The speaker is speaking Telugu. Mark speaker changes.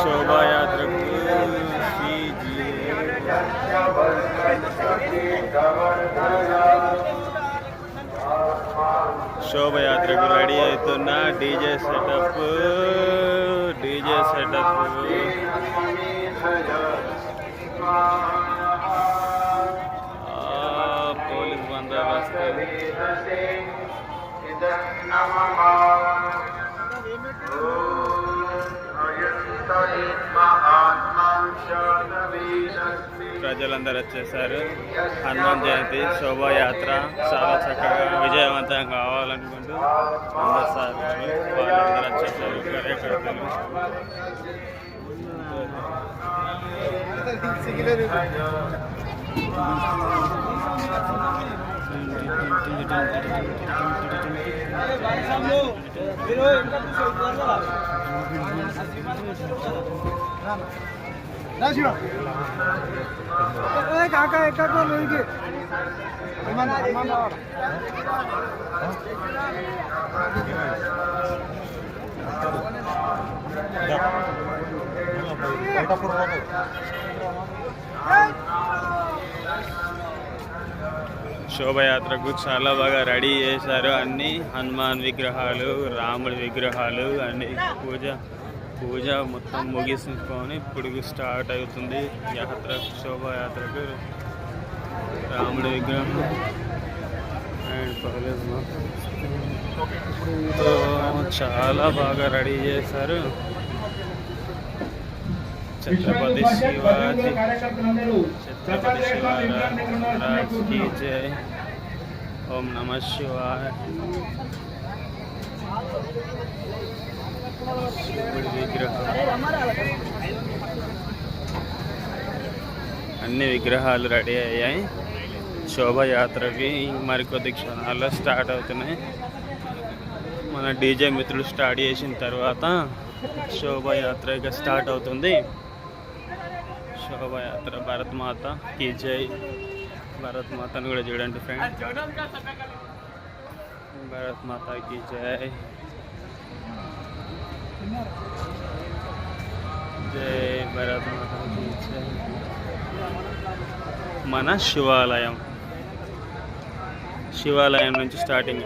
Speaker 1: శోభాయాత్రకు శోభయాత్రకు రెడీ అవుతున్న డీజే సెటప్ పోలీస్ బందోబస్తు ప్రజలందరూ వచ్చేసారు. హనుమాన్ జయంతి శోభాయాత్ర చాలా చక్కగా విజయవంతం కావాలనుకుంటూ అందరు సార్ వాళ్ళందరూ వచ్చేసారు. కార్యకర్తలు శోభయాత్రకు చాలా బాగా రెడీ చేశారు. అన్ని హనుమాన్ విగ్రహాలు, రాముడి విగ్రహాలు అన్ని పూజ మొత్తం ముగించుకొని ఇప్పుడు స్టార్ట్ అవుతుంది యాత్ర. శోభాయాత్రకు రాముడి విగ్రహం అండ్ చాలా బాగా రెడీ చేశారు. ఛత్రపతి శివాజీ మహారాజ్ की जय. ఓం నమః శివాయ. అన్ని విగ్రహాలు రెడీ అయ్యాయి. శోభయాత్రకి మరికొద్ది క్షణాల్లో స్టార్ట్ అవుతున్నాయి. మన డీజే మిత్రులు స్టార్ట్ చేసిన తర్వాత శోభయాత్ర ఇక స్టార్ట్ అవుతుంది. శోభయాత్ర భారత్ మాత కీ జై. భారత్ మాతను కూడా చూడండి ఫ్రెండ్. భారత్ మాత కీ జై. జై భారత్ మాత కీ జై. మన శివాలయం నుంచి స్టార్టింగ్.